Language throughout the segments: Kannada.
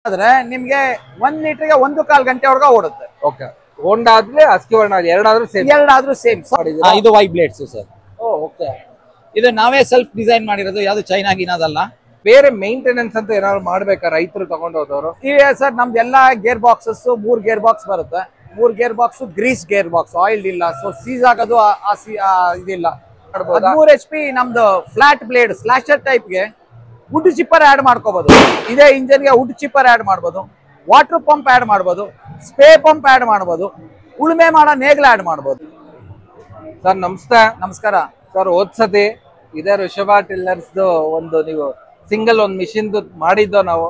ಆದ್ರೆ ನಿಮ್ಗೆ 1 ಲೀಟರ್ಗೆ 1.25 ಗಂಟೆವರೆಗೆ ಓಡುತ್ತೆ. ಓಕೆ. ಹೋಂಡಾ ಆದ್ರೆ ಹಸ್ಕಿವರ್ಣ ಎರಡಾದ್ರೂ ಸೇಮ್. ಇದು ವೈ ಬ್ಲೇಡ್ಸ್ ಸರ್. ಓಕೆ. ಇದು ನಾವೇ ಸೆಲ್ಫ್ ಡಿಸೈನ್ ಮಾಡಿರೋದು, ಯಾವ್ದು ಚೈನಾ ಗಿನದಲ್ಲ. ಬೇರೆ ಮೇಂಟೆನೆನ್ಸ್ ಅಂತ ಏನಾದ್ರು ಮಾಡ್ಬೇಕಾ ರೈತರು ತಗೊಂಡೋದವರು? ಈಗ ಸರ್ ನಮ್ದೆಲ್ಲ ಗೇರ್ ಬಾಕ್ಸಸ್ 3 ಗೇರ್ ಬಾಕ್ಸ್ ಬರುತ್ತೆ. 3 gear box grease gear box, oil ಇಲ್ಲ, ಸೊ ಸೀಸ್ ಆಗೋದು ಇದಿಲ್ಲ. 13 HP ನಮ್ದು ಫ್ಲಾಟ್ ಬ್ಲೇಡ್ ಸ್ಲಾಶರ್ ಟೈಪ್ಗೆ ವುಡ್ ಚಿಪ್ಪರ್ ಆಡ್ ಮಾಡ್ಕೋಬಹುದು. ಇದೇ ಇಂಜನ್ಗೆ ವುಡ್ ಚಿಪ್ಪರ್ ಆಡ್ ಮಾಡ್ಬೋದು, ವಾಟರ್ ಪಂಪ್ ಆಡ್ ಮಾಡ್ಬೋದು, ಸ್ಪ್ರೇ ಪಂಪ್ ಆಡ್ ಮಾಡ್ಬೋದು, ಉಳುಮೆ ಮಾಡೋ ನೇಗ್ಲ ಆಡ್ ಮಾಡ್ಬೋದು. ಸರ್ ನಮಸ್ತೆ. ನಮಸ್ಕಾರ ಸರ್. ಹೋದ್ಸತಿ ಇದೇ ಋಷಭ ಟಿಲ್ಲರ್ಸ್ ಒಂದು ನೀವು ಸಿಂಗಲ್ ಒಂದು ಮಿಷಿನ್ ಮಾಡಿದ್ದು ನಾವು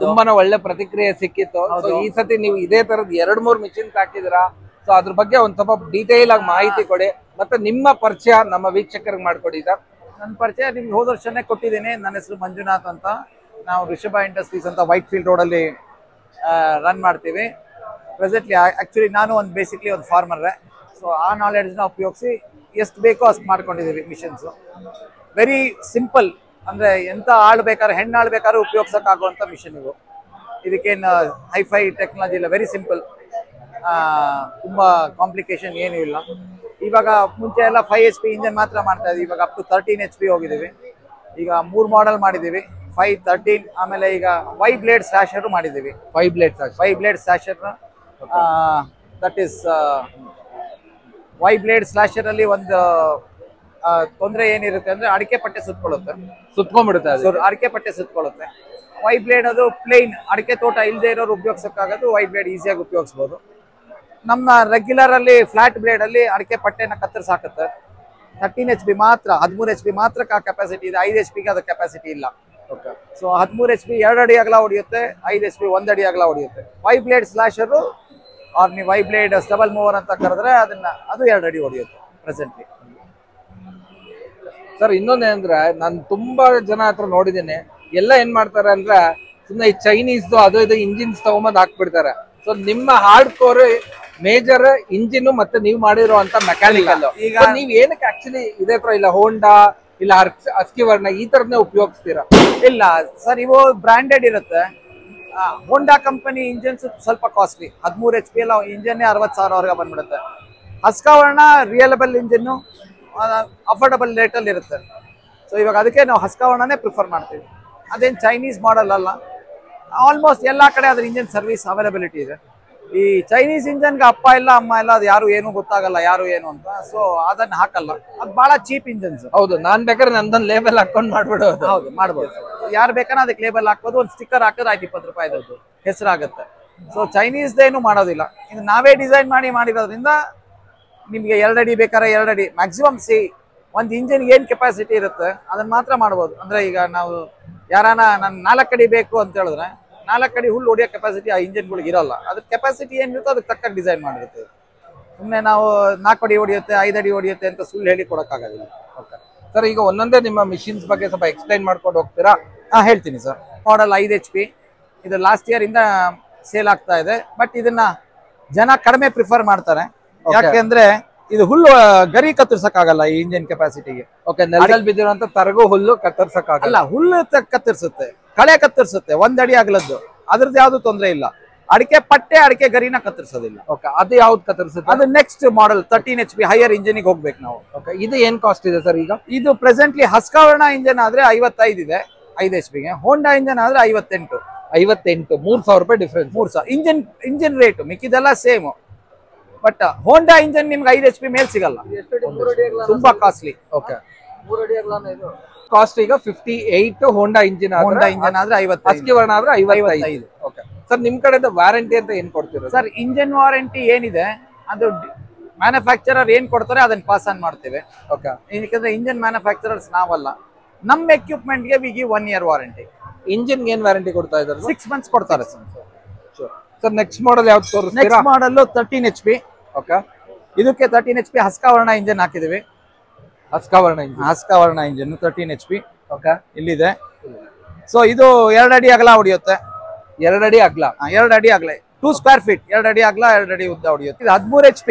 ತುಂಬಾನೇ ಒಳ್ಳೆ ಪ್ರತಿಕ್ರಿಯೆ ಸಿಕ್ಕಿತ್ತು. ಈ ಸತಿ ನೀವು ಇದೇ ತರದ್ 2-3 ಮಿಷಿನ್ ಹಾಕಿದಿರಾ. ಸೊ ಅದ್ರ ಬಗ್ಗೆ ಒಂದ್ ಸ್ವಲ್ಪ ಡೀಟೇಲ್ ಆಗಿ ಮಾಹಿತಿ ಕೊಡಿ, ಮತ್ತೆ ನಿಮ್ಮ ಪರಿಚಯ ನಮ್ಮ ವೀಕ್ಷಕರಿಗೆ ಮಾಡ್ಕೊಡಿ ಸರ್. ನನ್ನ ಪರಿಚಯ ನಿಮ್ಗೆ ಹೋದ ವರ್ಷನೇ ಕೊಟ್ಟಿದ್ದೀನಿ. ನನ್ನ ಹೆಸರು ಮಂಜುನಾಥ್ ಅಂತ. ನಾವು ಋಷಭ ಇಂಡಸ್ಟ್ರೀಸ್ ಅಂತ ವೈಟ್ ಫೀಲ್ಡ್ ರೋಡಲ್ಲಿ ರನ್ ಮಾಡ್ತೀವಿ. ಪ್ರೆಸೆಂಟ್ಲಿ ಆ್ಯಕ್ಚುಲಿ ನಾನು ಬೇಸಿಕ್ಲಿ ಒಂದು ಫಾರ್ಮರ್ರೆ. ಸೊ ಆ ನಾಲೆಡ್ಜ್ನ ಉಪಯೋಗಿಸಿ ಎಷ್ಟು ಬೇಕೋ ಅಷ್ಟು ಮಾಡ್ಕೊಂಡಿದ್ದೀವಿ ಮಿಷನ್ಸು. ವೆರಿ ಸಿಂಪಲ್, ಅಂದರೆ ಎಂಥ ಆಳ್ಬೇಕಾದ್ರೆ ಹೆಣ್ಣು ಆಳ್ಬೇಕಾದ್ರೆ ಉಪಯೋಗಿಸೋಕ್ಕಾಗುವಂಥ ಮಿಷನ್ ಇವು. ಇದಕ್ಕೇನು ಹೈಫೈ ಟೆಕ್ನಾಲಜಿ ಇಲ್ಲ, ವೆರಿ ಸಿಂಪಲ್. ತುಂಬ ಕಾಂಪ್ಲಿಕೇಶನ್ ಏನೂ ಇಲ್ಲ. ಇವಾಗ ಮುಂಚೆ ಎಲ್ಲ 5 HP ಇಂಜನ್ ಮಾತ್ರ ಮಾಡ್ತಾ ಇದ್ದೀವಿ. ಇವಾಗ ಅಪ್ ಟು 13 HP ಹೋಗಿದ್ದೀವಿ. ಈಗ 3 ಮಾಡೆಲ್ ಮಾಡಿದ್ದೀವಿ, 5, 13. ಆಮೇಲೆ ಈಗ ವೈ ಬ್ಲೇಡ್ ಸ್ಲಾಶರ್ ಮಾಡಿದ್ದೀವಿ. 5 blade slasher that is why blade slasher ಅಲ್ಲಿ ಒಂದು ತೊಂದರೆ ಏನಿರುತ್ತೆ ಅಂದ್ರೆ ಅಡಿಕೆ ಪಟ್ಟೆ ಸುತ್ಕೊಂಡ್ಬಿಡುತ್ತೆ. ಅಡಿಕೆ ಪಟ್ಟೆ ಸುತ್ಕೊಳ್ಳುತ್ತೆ. ವೈ ಬ್ಲೇಡ್ ಅದು ಪ್ಲೇನ್, ಅಡಿಕೆ ತೋಟ ಇಲ್ಲದೆ ಇರೋರು ಉಪಯೋಗಿಸೋಕ್ಕಾಗೋದು ವೈ ಬ್ಲೇಡ್ ಈಸಿಯಾಗಿ ಉಪಯೋಗಿಸ್ಬೋದು. ನಮ್ಮ ರೆಗ್ಯುಲರ್ ಅಲ್ಲಿ ಫ್ಲಾಟ್ ಬ್ಲೇಡ್ ಅಲ್ಲಿ ಅಡಿಕೆ ಪಟ್ಟೆನ ಕತ್ತರಿಸಾಕತ್ತೆ. 13 HP ಮಾತ್ರ, 13 HP ಮಾತ್ರ ಕೆಪಾಸಿಟಿ ಇದೆ. 5 HP ಅದು ಕೆಪಾಸಿಟಿ ಇಲ್ಲ. ಸೊ 13 HP 2 ಅಡಿ ಅಗಲ ಹೊಡೆಯುತ್ತೆ, 5 HP 1 ಅಡಿ ಅಗಲ ಹೊಡೆಯುತ್ತೆ. ವೈ ಬ್ಲೇಡ್ ಸ್ಲಾಶರು ಆರ್ ನೀವು ವೈ ಬ್ಲೇಡ್ ಸ್ಟಬಲ್ ಮೂವರ್ ಅಂತ ಕರೆದ್ರೆ ಅದು 2 ಅಡಿ ಹೊಡೆಯುತ್ತೆ ಪ್ರೆಸೆಂಟ್ಲಿ. ಸರ್ ಇನ್ನೊಂದೇನಂದ್ರೆ ನಾನು ತುಂಬಾ ಜನ ಹತ್ರ ನೋಡಿದ್ದೇನೆ, ಎಲ್ಲ ಏನ್ ಮಾಡ್ತಾರೆ ಅಂದ್ರೆ ಸುಮ್ಮನೆ ಈ ಚೈನೀಸ್ ಅದು ಇದು ಇಂಜಿನ್ಸ್ ತಗೊಂಬಂದ್ ಹಾಕ್ಬಿಡ್ತಾರೆ. ಸೊ ನಿಮ್ಮ ಹಾರ್ಡ್ ಕೋರ್ ಮೇಜರ್ ಇಂಜಿನ್ ಮತ್ತೆ ನೀವು ಮಾಡಿರುವಂತ ಮೆಕ್ಯಾನಿಕಲ್, ಈಗ ನೀವ್ ಏನಕ್ಕೆ ಆಕ್ಚುಲಿ ಇದೇ ತರ ಇಲ್ಲ ಹೋಂಡಾ ಇಲ್ಲ ಹಸ್ಕಿವರ್ಣ ಈ ತರನೇ ಉಪಯೋಗಿಸ್ತೀರಾ? ಇಲ್ಲ ಸರ್, ಇವು ಬ್ರಾಂಡೆಡ್ ಇರುತ್ತೆ. ಹೋಂಡಾ ಕಂಪನಿ ಇಂಜಿನ್ಸ್ ಸ್ವಲ್ಪ ಕಾಸ್ಟ್ಲಿ. 13 HP ಎಲ್ಲ ಇಂಜನ್ 60,000 ಬಂದ್ಬಿಡುತ್ತೆ. ಹಸ್ಕಿವರ್ಣ ರಿಯಲಬಲ್ ಇಂಜಿನ್ನು, ಅಫೋರ್ಡಬಲ್ ರೇಟಲ್ಲಿ ಇರುತ್ತೆ. ಸೊ ಇವಾಗ ಅದಕ್ಕೆ ನಾವು ಹಸ್ಕಿವರ್ಣನೇ ಪ್ರಿಫರ್ ಮಾಡ್ತೀವಿ. ಅದೇನು ಚೈನೀಸ್ ಮಾಡಲ್ ಅಲ್ಲ. ಆಲ್ಮೋಸ್ಟ್ ಎಲ್ಲ ಕಡೆ ಅದ್ರ ಇಂಜಿನ್ ಸರ್ವಿಸ್ ಅವೈಲಬಿಲಿಟಿ ಇದೆ. ಈ ಚೈನೀಸ್ ಇಂಜನ್ಗೆ ಅಪ್ಪ ಇಲ್ಲ ಅಮ್ಮ ಇಲ್ಲ, ಅದು ಯಾರು ಏನು ಗೊತ್ತಾಗಲ್ಲ ಯಾರು ಏನು ಅಂತ. ಸೊ ಅದನ್ನ ಹಾಕಲ್ಲ, ಅದು ಬಹಳ ಚೀಪ್ ಇಂಜನ್ಸ್. ಹೌದು, ನಾನ್ ಬೇಕಾದ್ರೆ ನಂದೊಂದು ಲೇಬಲ್ ಹಾಕೊಂಡು ಮಾಡ್ಬಿಡೋದು. ಹೌದು, ಮಾಡ್ಬೋದು. ಯಾರು ಬೇಕಾದ್ರೆ ಅದಕ್ಕೆ ಲೇಬಲ್ ಹಾಕ್ಬೋದು, ಒಂದು ಸ್ಟಿಕ್ಕರ್ ಹಾಕಿದ್ರೆ ಆಯ್ತು, 20 ರೂಪಾಯಿದದ್ದು ಹೆಸರಾಗುತ್ತೆ. ಸೊ ಚೈನೀಸ್ದೇನು ಮಾಡೋದಿಲ್ಲ. ಇದು ನಾವೇ ಡಿಸೈನ್ ಮಾಡಿರೋದ್ರಿಂದ ನಿಮಗೆ 2 ಅಡಿ ಬೇಕಾದ್ರೆ 2 ಅಡಿ ಮ್ಯಾಕ್ಸಿಮಮ್. ಒಂದು ಇಂಜಿನ್ಗೆ ಏನು ಕೆಪಾಸಿಟಿ ಇರುತ್ತೆ ಅದನ್ನ ಮಾತ್ರ ಮಾಡ್ಬೋದು. ಅಂದ್ರೆ ಈಗ ನಾವು ಯಾರಾನ ನಾನು 4 ಅಡಿ ಬೇಕು ಅಂತ ಹೇಳಿದ್ರೆ 4 ಅಡಿ ಹುಲ್ಲು ಹೊಡಿಯೋ ಕೆಪಾಸಿಟಿ ಆ ಇಂಜಿನ್ಗಳಿಗೆ ಇರೋಲ್ಲ. ಅದ್ರ ಕೆಪಾಸಿಟಿ ಏನಿರುತ್ತೋ ಅದಕ್ಕೆ ತಕ್ಕ ಡಿಸೈನ್ ಮಾಡಿರುತ್ತೆ. ಸುಮ್ಮನೆ ನಾವು 4 ಅಡಿ ಹೊಡಿಯುತ್ತೆ 5 ಅಡಿ ಹೊಡಿಯುತ್ತೆ ಅಂತ ಸುಳ್ಳು ಹೇಳಿ ಕೊಡೋಕ್ಕಾಗೋದಿಲ್ಲ. ಓಕೆ ಸರ್, ಈಗ ಒಂದೊಂದೇ ನಿಮ್ಮ ಮಿಷಿನ್ಸ್ ಬಗ್ಗೆ ಸ್ವಲ್ಪ ಎಕ್ಸ್ಪ್ಲೈನ್ ಮಾಡ್ಕೊಂಡು ಹೋಗ್ತೀರಾ? ಹೇಳ್ತೀನಿ ಸರ್. ಮಾಡೆಲ್ 5 HP ಇದು ಲಾಸ್ಟ್ ಇಯರ್ ಇಂದ ಸೇಲ್ ಆಗ್ತಾ ಇದೆ. ಬಟ್ ಇದನ್ನ ಜನ ಕಡಿಮೆ ಪ್ರಿಫರ್ ಮಾಡ್ತಾರೆ. ಯಾಕೆಂದ್ರೆ ಇದು ಹುಲ್ಲು ಗರಿ ಕತ್ತರಿಸಕ್ಕಾಗಲ್ಲ ಈ ಇಂಜಿನ್ ಕೆಪಾಸಿಟಿಗೆ. ಓಕೆ, ನೆಲದಲ್ಲಿ ಬಿದ್ದಿರುವಂತ ತರಗು ಹುಲ್ಲು ಕತ್ತರಿಸಕ್ಕಾಗಲ್ಲ. ಹುಲ್ಲು ಕತ್ತರಿಸುತ್ತೆ, ಕಳೆ ಕತ್ತರಿಸುತ್ತೆ 1 ಅಡಿ ಅಗಲದ್ದು. ಅದ್ರದ್ದು ಯಾವ್ದು ತೊಂದರೆ ಇಲ್ಲ. ಅಡಿಕೆ ಪಟ್ಟೆ ಅಡಿಕೆ ಗರಿನ ಕತ್ತರಿಸೋದಿಲ್ಲ. ಓಕೆ, ಅದು ಯಾವ್ದು ಕತ್ತರಿಸುತ್ತೆ? ಅದು ನೆಕ್ಸ್ಟ್ ಮಾಡೆಲ್ 13 HP ಹೈಯರ್ ಇಂಜಿನಿಗೆ ಹೋಗ್ಬೇಕು ನಾವು. ಓಕೆ, ಇದು ಏನ್ ಕಾಸ್ಟ್ ಇದೆ ಸರ್? ಈಗ ಇದು ಪ್ರೆಸೆಂಟ್ಲಿ ಹಸ್ಕಿವರ್ಣ ಇಂಜಿನ್ ಆದ್ರೆ 55 ಇದೆ 5 HP ಗೆ. ಹೋಂಡಾ ಇಂಜಿನ್ ಆದ್ರೆ 58. 3,000 ರೂಪಾಯಿ ಡಿಫ್ರೆನ್ಸ್. 3,000 engine rate. ಮಿಕ್ಕಿದೆಲ್ಲ ಸೇಮ್. ಬಟ್ ಹೋಂಡಾ ಇಂಜಿನ್ ನಿಮ್ಗೆ 5 HP ಮೇಲೆ ಸಿಗಲ್ಲ, ತುಂಬಾ ಕಾಸ್ಟ್ಲಿ. ಓಕೆ, 3 ಅಡಿ ಅಗಲನೇ ಇದು. ಕಾಸ್ಟ್ ಈಗ 58 ಹೋಂಡಾ ಇಂಜಿನ್ ಆದ್ರೆ 55, ಹಸ್ಕಿವರ್ಣ ಆದ್ರೆ 55. ಓಕೆ ಸರ್, ನಿಮ್ ಕಡೆಯಿಂದ ವಾರಂಟಿ ಅಂತ ಏನ್ ಕೊಡ್ತೀರಾ ಸರ್? ಇಂಜಿನ್ ವಾರಂಟಿ ಏನಿದೆ ಅದು ಮ್ಯಾನುಫ್ಯಾಕ್ಚರರ್ ಏನ್ ಕೊಡ್ತಾರೆ ಅದನ್ನ ಪಾಸ್ ಆನ್ ಮಾಡ್ತೇವೆ. ಓಕೆ, ಯಾಕಂದ್ರೆ ಇಂಜಿನ್ ಮ್ಯಾನುಫ್ಯಾಕ್ಚರರ್ಸ್ ನಾವಲ್ಲ. ನಮ್ಮ ಎಕ್ವಿಪ್ಮೆಂಟ್ ಗೆ we give 1 year warranty. Engine ಏನ್ ವಾರಂಟಿ ಕೊಡ್ತಾ ಇದ್ದಾರೆ? 6 months ಕೊಡ್ತಾರೆ ಸರ್. ನೆಕ್ಸ್ಟ್ ಮಾಡೆಲ್ ಯಾವ್ದು ತೋರಿಸ್ತೀರಾ? Next model 13 HP. ಓಕೆ, ಇದಕ್ಕೆ 13 HP ಹಸ್ಕಿವರ್ಣ ಇಂಜಿನ್ ಹಾಕಿದೀವಿ. Husqvarna engine 13 HP. ಓಕೆ, ಇಲ್ಲಿದೆ. ಸೊ ಇದು 2 ಅಡಿ ಅಗಲ ಹೊಡೆಯುತ್ತೆ. 2 ಅಡಿ ಅಗಲ, 2 ಅಡಿ ಅಗಲ, 2 square feet. 2 ಅಡಿ ಅಗಲ 2 ಅಡಿ ಉದ್ದ ಹೊಡೆಯುತ್ತೆ. ಇದು 13 HP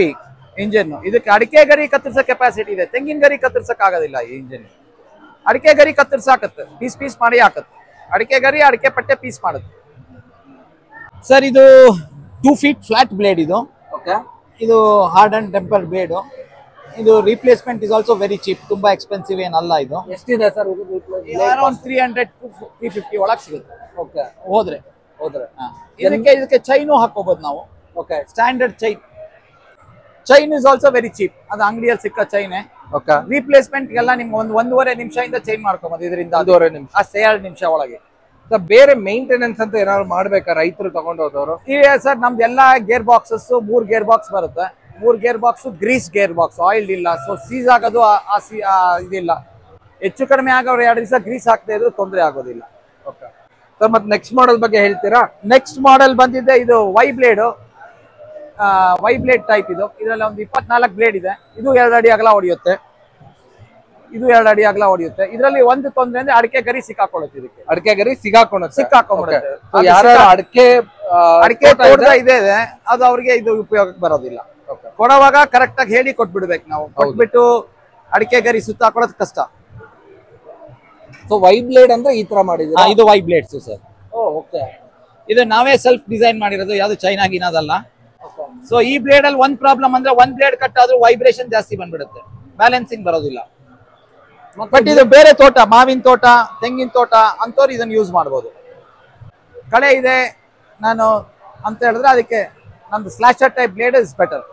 ಇಂಜಿನ್. ಇದಕ್ಕೆ ಅಡಿಕೆ ಗರಿ ಕತ್ತರಿಸೋ ಕೆಪಾಸಿಟಿ ಇದೆ. ತೆಂಗಿನ ಗರಿ ಕತ್ತರಿಸಕ್ ಆಗೋದಿಲ್ಲ ಈ ಇಂಜಿನ್. ಅಡಿಕೆ ಗರಿ ಕತ್ತರಿಸಾಕತ್ತೆ, ಪೀಸ್ ಮಾಡಿ ಹಾಕತ್ತೆ. ಅಡಿಕೆ ಗರಿ ಅಡಿಕೆ ಪಟ್ಟೆ ಪೀಸ್ ಮಾಡುತ್ತೆ. ಸರ್ ಇದು 2 feet ಫ್ಲಾಟ್ ಬ್ಲೇಡ್ ಇದು. ಓಕೆ, ಇದು ಹಾರ್ಡ್ ಅಂಡ್ ಟೆಂಪರ್ ಬ್ಲೇಡ್. ಇದು replacement is also very cheap, ತುಂಬಾ ಎಕ್ಸ್ಪೆನ್ಸಿವ್ ಏನಲ್ಲ ಇದು. ಎಷ್ಟಿದೆ ಸರ್ ಅರೌಂಡ್ 300 to 350 ಒಳಗೆ ಸಿಗುತ್ತೆ. ಓಕೆ, ಹೋದ್ರೆ ಹೋದ್ರೆ ಇದಕ್ಕೆ ಚೈನು ಹಾಕೋಬಹುದು ನಾವು. Okay, standard chain is also very cheap. ಅದು ಅಂಗಡಿಯಲ್ಲಿ ಸಿಕ್ಕ ಚೈನೆ. ಓಕೆ, ರಿಪ್ಲೇಸ್ಮೆಂಟ್ ಎಲ್ಲ ನಿಮ್ಗೆ 1.5 ನಿಮಿಷದಿಂದ ಚೈನ್ ಮಾಡ್ಕೊಬೋದು ಇದರಿಂದ. 1.5 ನಿಮಿಷ, ಅಷ್ಟೇ 2 ನಿಮಿಷ ಒಳಗೆ. ಬೇರೆ ಮೇಂಟೆನೆನ್ಸ್ ಅಂತ ಏನಾದ್ರು ಮಾಡ್ಬೇಕಾ ರೈತರು ತಗೊಂಡೋದವರು? ಈಗ ಸರ್ ನಮ್ದು ಎಲ್ಲ ಗೇರ್ ಬಾಕ್ಸಸ್ 3 ಗೇರ್ ಬಾಕ್ಸ್ ಬರುತ್ತೆ. 3 gear box grease gear box, oil ಇಲ್ಲ. ಸೊ ಸೀಸ್ ಆಗೋದು ಇದಿಲ್ಲ. ಹೆಚ್ಚು ಕಡಿಮೆ ಆಗೋರು 2 ದಿವಸ ಗ್ರೀಸ್ ಹಾಕದೇ ಇದ್ರು ತೊಂದರೆ ಆಗೋದಿಲ್ಲ. ಓಕೆ ಸರ್, ಮತ್ತೆ ನೆಕ್ಸ್ಟ್ ಮಾಡೆಲ್ ಬಗ್ಗೆ ಹೇಳ್ತೀರಾ? ನೆಕ್ಸ್ಟ್ ಮಾಡೆಲ್ ಬಂದಿದೆ ಇದು ವೈ ಬ್ಲೇಡ್ ಟೈಪ್. ಇದರಲ್ಲಿ ಒಂದು 24 ಬ್ಲೇಡ್ ಇದೆ. ಇದು 2 ಅಡಿ ಅಗಲ ಹೊಡೆಯುತ್ತೆ. ಇದರಲ್ಲಿ ಒಂದು ತೊಂದರೆ ಅಂದ್ರೆ ಅಡಿಕೆ ಗರಿ ಸಿಕ್ಕಾಕೊಳ್ಳುತ್ತೆ. ಇದಕ್ಕೆ ಅಡಿಕೆ ಗರಿ ಸಿಕ್ಕಾಕೊಂಡ್ಬಿಡುತ್ತೆ. ಯಾರು ಅಡಿಕೆ ತೋಟದ ಇದೆ ಅದು ಅವ್ರಿಗೆ ಇದು ಉಪಯೋಗಕ್ಕೆ ಬರೋದಿಲ್ಲ. ಕೊಡುವಾಗ ಕರೆಕ್ಟ್ ಆಗಿ ಹೇಳಿ ಕೊಟ್ಬಿಡ್ಬೇಕು ನಾವು. ಕೊಟ್ಬಿಟ್ಟು ಅಡಿಕೆ ಗರಿ ಸುತ್ತ ಹಾಕೊಳ್ಳೋದು ಕಷ್ಟ. ಸೊ ವೈ ಬ್ಲೇಡ್ ಅಂದ್ರೆ ಈ ತರ ಮಾಡಿದ್ರೆ ಇದು ವೈ ಬ್ಲೇಡ್ಸ್ ಸರ್. ಓಕೆ, ಇದು ನಾವೇ ಸೆಲ್ಫ್ ಡಿಸೈನ್ ಮಾಡಿರೋದು, ಯಾವ್ದು ಚೈನಾ ಗಿನದಲ್ಲ. ಸೊ ಈ ಬ್ಲೇಡ್ ಅಲ್ಲಿ ಒಂದ್ ಪ್ರಾಬ್ಲಮ್ ಅಂದ್ರೆ ಒಂದ್ ಬ್ಲೇಡ್ ಕಟ್ ಆದ್ರೂ ವೈಬ್ರೇಷನ್ ಜಾಸ್ತಿ ಬಂದ್ಬಿಡುತ್ತೆ, ಬ್ಯಾಲೆನ್ಸಿಂಗ್ ಬರೋದಿಲ್ಲ. ಬಟ್ ಇದು ಬೇರೆ ತೋಟ, ಮಾವಿನ ತೋಟ, ತೆಂಗಿನ ತೋಟ ಅಂತವ್ರು ಇದನ್ನ ಯೂಸ್ ಮಾಡ್ಬೋದು. ಕಳೆ ಇದೆ ನಾನು ಅಂತ ಹೇಳಿದ್ರೆ ಅದಕ್ಕೆ ನಮ್ದು slasher type blade is better.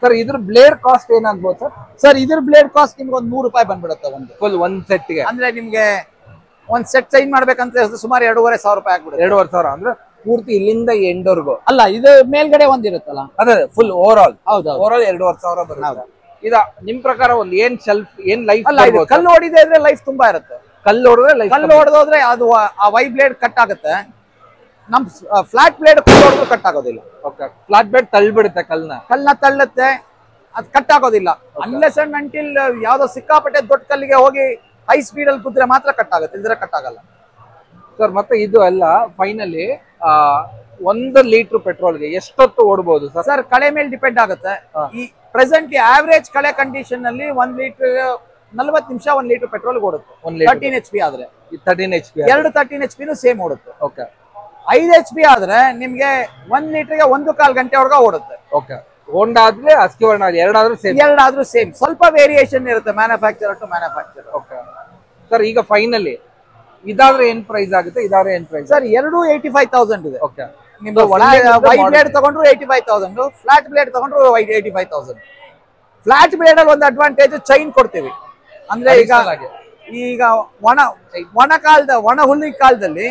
Sir ಇದ್ರ ಬ್ಲೇಡ್ ಕಾಸ್ಟ್ ಏನಾಗ್ಬೋದು ಸರ್? ಇದ್ರ ಬ್ಲೇಡ್ ಕಾಸ್ಟ್ ನಿಮ್ಗೆ ಒಂದು ₹100 ಬಂದ್ಬಿಡುತ್ತೆ ಫುಲ್ ಒಂದ್ ಸೆಟ್ಗೆ. ಅಂದ್ರೆ ನಿಮ್ಗೆ ಒಂದ್ ಸೆಟ್ ಚೇಂಜ್ ಮಾಡ್ಬೇಕಂತ ಸುಮಾರು ₹2,500 ಆಗ್ಬಿಡುತ್ತೆ. 2,500 ಅಂದ್ರೆ ಪೂರ್ತಿ ಇಲ್ಲಿಂದ ಎಂಡ್ವರೆಗೂ ಅಲ್ಲ, ಇದು ಮೇಲ್ಗಡೆ ಒಂದಿರುತ್ತಲ್ಲ. ಅದೇ ಫುಲ್ ಓವರ್ ಆಲ್ ಹೌದು, 2,500 ಬರುತ್ತೆ. ಇದ ನಿಮ್ ಪ್ರಕಾರ ಒಂದ್ ಏನ್ ಶೆಲ್ಫ್ ಏನ್ ಲೈಫ್? ಅಲ್ಲ, ಇದು ಕಲ್ಲು ಹೊಡಿದೆ ಇದ್ರೆ ಲೈಫ್ ತುಂಬಾ ಇರುತ್ತೆ. ಕಲ್ಲು ಹೊಡೆದೋದ್ರೆ ಅದು ಆ ವೈ ಬ್ಲೇಡ್ ಕಟ್ ಆಗುತ್ತೆ. ನಮ್ ಫ್ಲಾಟ್ ಬ್ಲೇಡ್ ಕಲ್ಲು ಹೊಡೆದ್ರು ಕಟ್ ಆಗೋದಿಲ್ಲ. ಫ್ಲಾಟ್ ಬ್ಲೇಡ್ ತಳ್ಳಿಬಿಡುತ್ತೆ, ಕಲ್ಲನ್ನ ತಳ್ಳುತ್ತೆ, ಅದು ಕಟ್ ಆಗೋದಿಲ್ಲ. ಅನ್ಲೆಸ್ ಅಂಡ್ ಅಂಟಿಲ್ ಯಾವ್ದೋ ಸಿಕ್ಕಾಪಟ್ಟೆ ದೊಡ್ಡ ಕಲ್ಲಿಗೆ ಹೋಗಿ ಹೈ ಸ್ಪೀಡ್ ಅಲ್ಲಿ ಕುದ್ರೆ ಮಾತ್ರ ಕಟ್ ಆಗುತ್ತೆ, ಇಲ್ದ್ರೆ ಕಟ್ ಆಗಲ್ಲ ಸರ್. ಮತ್ತೆ ಇದು ಎಲ್ಲ ಫೈನಲಿ 1 ಲೀಟರ್ ಪೆಟ್ರೋಲ್ಗೆ ಎಷ್ಟೊತ್ತು ಓಡಬಹುದು ಸರ್? ಕಳೆ ಮೇಲೆ ಡಿಪೆಂಡ್ ಆಗುತ್ತೆ. ಈ ಪ್ರೆಸೆಂಟ್ಲಿ ಆವರೇಜ್ ಕಳೆ ಕಂಡೀಷನ್ ಅಲ್ಲಿ 1 ಲೀಟರ್ 40 ನಿಮಿಷ 1 ಲೀಟರ್ ಪೆಟ್ರೋಲ್ ಓಡುತ್ತೆ. 13 HP ಆದ್ರೆ 13 HP 13 HP ಸೇಮ್ ಓಡುತ್ತೆ. ಓಕೆ, 5 HP ಆದ್ರೆ ನಿಮ್ಗೆ 1 ಲೀಟರ್ಗೆ 1.25 ಗಂಟೆ ಒಳಗೆ ಓಡುತ್ತೆ. ಓಕೆ, ಹೋಂಡಾ ಆದ್ರೆ ಹಸ್ಕಿವರ್ಣ ಎರಡಾದ್ರೂ ಸೇಮ್. ಸ್ವಲ್ಪ ವೇರಿಯೇಷನ್ ಇರುತ್ತೆ manufacturer to manufacturer. Okay sir, ಈಗ ಫೈನಲಿ ಇದಾದ್ರೆ ಏನ್ ಪ್ರೈಸ್ ಆಗುತ್ತೆ? ಇದಾದ್ರೆ ಏನ್ ಪ್ರೈಸ್ ಸರ್? 85,000 ಇದೆ. ಓಕೆ, ನಿಮ್ದು ವೈ ಬ್ಲೇಡ್ ತಗೊಂಡ್ರು 85,000, ಫ್ಲಾಟ್ ಬ್ಲೇಡ್ ತಗೊಂಡ್ರು 85,000. ಫ್ಲಾಟ್ ಬ್ಲೇಡ್ ಅಲ್ಲಿ ಒಂದು ಅಡ್ವಾಂಟೇಜ್ ಚೈನ್ ಕೊಡ್ತೀವಿ. ಅಂದ್ರೆ ಈಗ ಒಣ ಹುಲ್ಲಿನ ಕಾಲದಲ್ಲಿ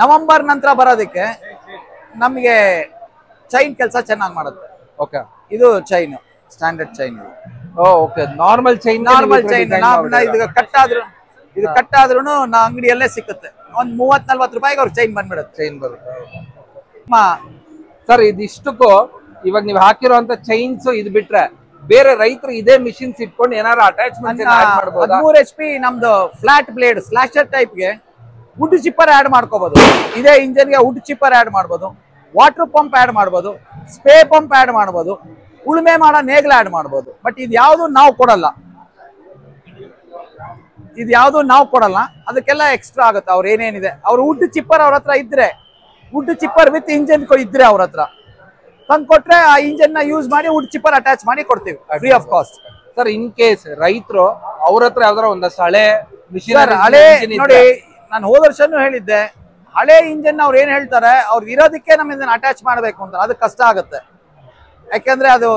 ನವೆಂಬರ್ ನಂತರ ಬರೋದಕ್ಕೆ ನಮಗೆ ಚೈನ್ ಕೆಲಸ ಚೆನ್ನಾಗಿ ಮಾಡುತ್ತೆ. ಓಕೆ, ಇದು chain standard chain. Okay, normal chain ಇದು ಕಟ್ ಆದ್ರೂ ನಾ ಅಂಗಡಿಯಲ್ಲೇ ಸಿಕ್ಕುತ್ತೆ. ಒಂದ್ 30-40 ರೂಪಾಯಿಗೆ ಅವ್ರ ಚೈನ್ ಬಂದ್ಬಿಡುತ್ತೆ. ಸರ್ ಇದಿಷ್ಟಕ್ಕೂ ಇವಾಗ ನೀವು ಹಾಕಿರುವಂತ ಚೈನ್ಸ್ ಇದು ಬಿಟ್ರೆ ಬೇರೆ ರೈತರು ಇದೇ ಮಿಷಿನ್ಸ್ ಇಟ್ಕೊಂಡು ಏನಾದ್ರು ಅಟ್ಯಾಚ್ಮೆಂಟ್ ಮಾಡಬಹುದು? 13 HP ನಮ್ದು ಫ್ಲಾಟ್ ಬ್ಲೇಡ್ ಸ್ಲಾಶರ್ ಟೈಪ್ಗೆ ವುಡ್ ಚಿಪ್ಪರ್ ಆಡ್ ಮಾಡ್ಕೋಬಹುದು. ಇದೇ ಇಂಜಿನ್ಗೆ ವುಡ್ ಚಿಪ್ಪರ್ ಆಡ್ ಮಾಡ್ಬೋದು, ವಾಟರ್ ಪಂಪ್ ಆಡ್ ಮಾಡ್ಬೋದು, ಸ್ಪ್ರೇ ಪಂಪ್ ಆಡ್ ಮಾಡ್ಬೋದು, ಉಳುಮೆ ಮಾಡೋ ನೇಗ್ಲ ಆಡ್ ಮಾಡ್ಬೋದು. ಬಟ್ ಇದು ಯಾವುದು ನಾವು ಕೊಡಲ್ಲ. ಅದಕ್ಕೆಲ್ಲ ಎಕ್ಸ್ಟ್ರಾ ಆಗುತ್ತೆ. ಅವ್ರು ಏನೇನಿದೆ ಅವ್ರು ವುಡ್ ಚಿಪ್ಪರ್ ಅವ್ರ ಹತ್ರ ಇದ್ರೆ, ವುಡ್ ಚಿಪ್ಪರ್ ವಿತ್ ಇಂಜಿನ್ ಇದ್ರೆ ಅವ್ರ ಹತ್ರ ತಂದು ಕೊಟ್ರೆ ಆ ಇಂಜಿನ್ ನ ಯೂಸ್ ಮಾಡಿ ವುಡ್ ಚಿಪ್ಪರ್ ಅಟ್ಯಾಚ್ ಮಾಡಿ ಕೊಡ್ತೀವಿ free of cost. Sir in case ರೈತರು ಅವ್ರ ಹತ್ರ ಯಾವ್ದಾರ ಒಂದಷ್ಟು ಹಳೆ ಮಿಷಿನ್ ನೋಡಿ, ನಾನು ಹೋದ ವರ್ಷನೂ ಹೇಳಿದ್ದೆ, ಹಳೆ ಇಂಜಿನ್ ಅವ್ರು ಏನ್ ಹೇಳ್ತಾರೆ, ಅವ್ರಿಗೆ ಇರೋದಕ್ಕೆ ನಮ್ಮ ಅಟ್ಯಾಚ್ ಮಾಡ್ಬೇಕು ಅಂತ, ಅದು ಕಷ್ಟ ಆಗುತ್ತೆ. ಯಾಕಂದ್ರೆ ಅದು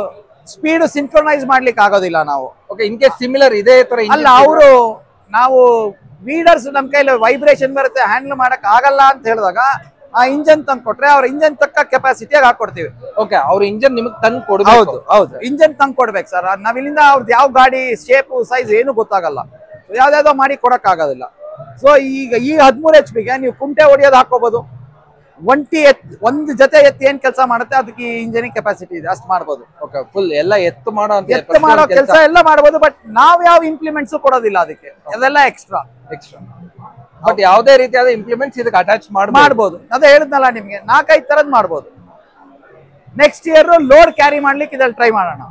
ಸ್ಪೀಡ್ ಸಿಂಕ್ರೊನೈಸ್ ಮಾಡ್ಲಿಕ್ಕೆ ಆಗೋದಿಲ್ಲ ನಾವು. ಓಕೆ, ಇನ್ ಕೇಸ್ ಸಿಮಿಲರ್ ಇದೇ ತರ ಅಲ್ಲ, ನಾವು ವೀಡರ್ಸ್ ನಮ್ ಕೈಲಿ ವೈಬ್ರೇಷನ್ ಬರುತ್ತೆ, ಹ್ಯಾಂಡಲ್ ಮಾಡಕ್ ಆಗಲ್ಲ ಅಂತ ಹೇಳಿದಾಗ ಆ ಇಂಜನ್ ತಂದು ಕೊಟ್ರೆ ಅವ್ರ ಇಂಜನ್ ತಕ್ಕ ಕೆಪಾಸಿಟಿಯಾಗಿ ಹಾಕೊಡ್ತೀವಿ. ಓಕೆ, ಅವ್ರ ಇಂಜನ್ ನಿಮಗೆ ತಂದು ಕೊಡ್ಬೇಕು. ಹೌದು, ಇಂಜನ್ ತಂದು ಕೊಡ್ಬೇಕು ಸರ್. ನಾವಿಲ್ಲಿಂದ ಅವ್ರದ್ದು ಯಾವ ಗಾಡಿ ಶೇಪ್ ಸೈಜ್ ಏನು ಗೊತ್ತಾಗಲ್ಲ, ಯಾವ್ದಾವ್ದೋ ಮಾಡಿ ಕೊಡಕ್ ಆಗೋದಿಲ್ಲ. ಸೊ ಈಗ 13 HP ಗೆ ನೀವು ಕುಂಟೆ ಹೊಡಿಯೋದು ಹಾಕೋಬಹುದು. ಒಂದು ಜೊತೆ ಎತ್ತಿ ಏನ್ ಕೆಲಸ ಮಾಡುತ್ತೆ ಅದಕ್ಕೆ ಈ ಇಂಜಿನ್ ಕೆಪಾಸಿಟಿ ಇದೆ, ಅಷ್ಟು ಮಾಡ್ಬೋದು. ಓಕೆ, ಫುಲ್ ಎಲ್ಲ ಎತ್ತು ಮಾಡೋ ಕೆಲಸ ಎಲ್ಲ ಮಾಡ್ಬೋದು. ಬಟ್ ನಾವ್ ಯಾವ ಇಂಪ್ಲಿಮೆಂಟ್ಸ್ ಕೊಡೋದಿಲ್ಲ ಅದಕ್ಕೆ, ಅದೆಲ್ಲ ಎಕ್ಸ್ಟ್ರಾ. ಬಟ್ ಯಾವುದೇ ರೀತಿಯಾದ ಇಂಪ್ಲಿಮೆಂಟ್ಸ್ ಇದಕ್ಕೆ ಅಟ್ಯಾಚ್ ಮಾಡ್ಬೋದು. ಅದೇ ಹೇಳಿದ್ನಲ್ಲ ನಿಮ್ಗೆ, 4-5 ತರದ್ ಮಾಡ್ಬೋದು. ನೆಕ್ಸ್ಟ್ ಇಯರ್ ಲೋಡ್ ಕ್ಯಾರಿ ಮಾಡ್ಲಿಕ್ಕೆ ಇದ್ರಲ್ಲಿ ಟ್ರೈ ಮಾಡೋಣ.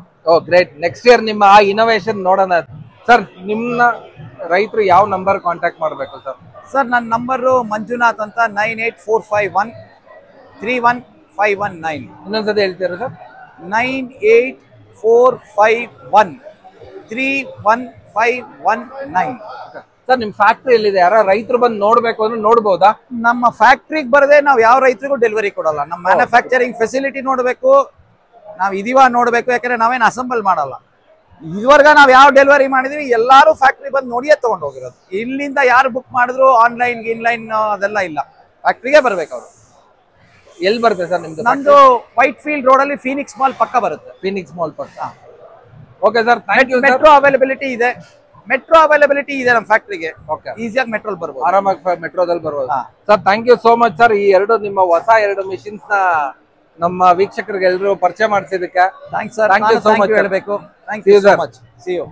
ಗ್ರೇಟ್. ನೆಕ್ಸ್ಟ್ ಇಯರ್ ನಿಮ್ಮ ಆ ಇನೋವೇಷನ್ ನೋಡೋಣ. ಸರ್ ನಿಮ್ನ ರೈತರು ಯಾವ ನಂಬರ್ ಕಾಂಟ್ಯಾಕ್ಟ್ ಮಾಡಬೇಕು ಸರ್? ಸರ್ ನನ್ನ ನಂಬರು ಮಂಜುನಾಥ್ ಅಂತ 9845131519. ಇನ್ನೊಂದ್ಸತಿ ಹೇಳ್ತೀರಾ ಸರ್? 9845131519. ಸರ್ ನಿಮ್ ಫ್ಯಾಕ್ಟ್ರಿ ಎಲ್ಲಿದೆ? ಯಾರ ರೈತರು ಬಂದು ನೋಡ್ಬೇಕು ಅಂದ್ರೆ ನೋಡ್ಬೋದಾ? ನಮ್ಮ ಫ್ಯಾಕ್ಟ್ರಿಗೆ ಬರದೆ ನಾವು ಯಾವ ರೈತರಿಗೂ ಡೆಲಿವರಿ ಕೊಡಲ್ಲ. ನಮ್ಮ ಮ್ಯಾನುಫ್ಯಾಕ್ಚರಿಂಗ್ ಫೆಸಿಲಿಟಿ ನೋಡಬೇಕು, ನಾವು ಇದೀವ ನೋಡಬೇಕು. ಯಾಕಂದ್ರೆ ನಾವೇನು ಅಸೆಂಬಲ್ ಮಾಡಲ್ಲ. ಇದುವರೆಗ ನಾವು ಯಾವ ಡೆಲಿವರಿ ಮಾಡಿದೀವಿ ಎಲ್ಲಾರು ಫ್ಯಾಕ್ಟ್ರಿ ಬಂದು ನೋಡಿಯೇ ತಗೊಂಡು ಹೋಗಿರೋದು. ಇಲ್ಲಿಂದ ಯಾರು ಬುಕ್ ಮಾಡಿದ್ರು ಆನ್ಲೈನ್ ಇನ್ಲೈನ್ ಅದೆಲ್ಲ ಇಲ್ಲ, ಫ್ಯಾಕ್ಟ್ರಿಗೆ ಬರ್ಬೇಕು ಅವರು. ಎಲ್ಲಿ ಬರುತ್ತೆ ಸರ್ ನಿಮ್ದು? ನಮ್ದು ವೈಟ್ ಫೀಲ್ಡ್ ರೋಡ್ ಅಲ್ಲಿ ಫೀನಿಕ್ಸ್ ಮಾಲ್ ಪಕ್ಕ ಬರುತ್ತೆ. ಫೀನಿಕ್ಸ್ ಮಾಲ್ ಪಕ್ಕ. Okay sir, thank you. Metro availability ಇದೆ, ನಮ್ಮ ಫ್ಯಾಕ್ಟ್ರಿಗೆ. ಓಕೆ, ಈಸಿಯಾಗಿ ಮೆಟ್ರೋಲ್ ಬರ್ಬೋದು, ಆರಾಮಾಗಿ ಮೆಟ್ರೋದಲ್ಲಿ ಬರ್ಬೋದು. Sir thank you so much sir. ಈ ನಿಮ್ಮ ಹೊಸ 2 ಮಿಷಿನ್ಸ್ ನ ನಮ್ಮ ವೀಕ್ಷಕರಿಗೆ ಎಲ್ಲರೂ ಪರಿಚಯ ಮಾಡಿಸಿದಕ್ಕೆ thanks sir. Thank you so much ಹೇಳಬೇಕು. Thank you so much. See you.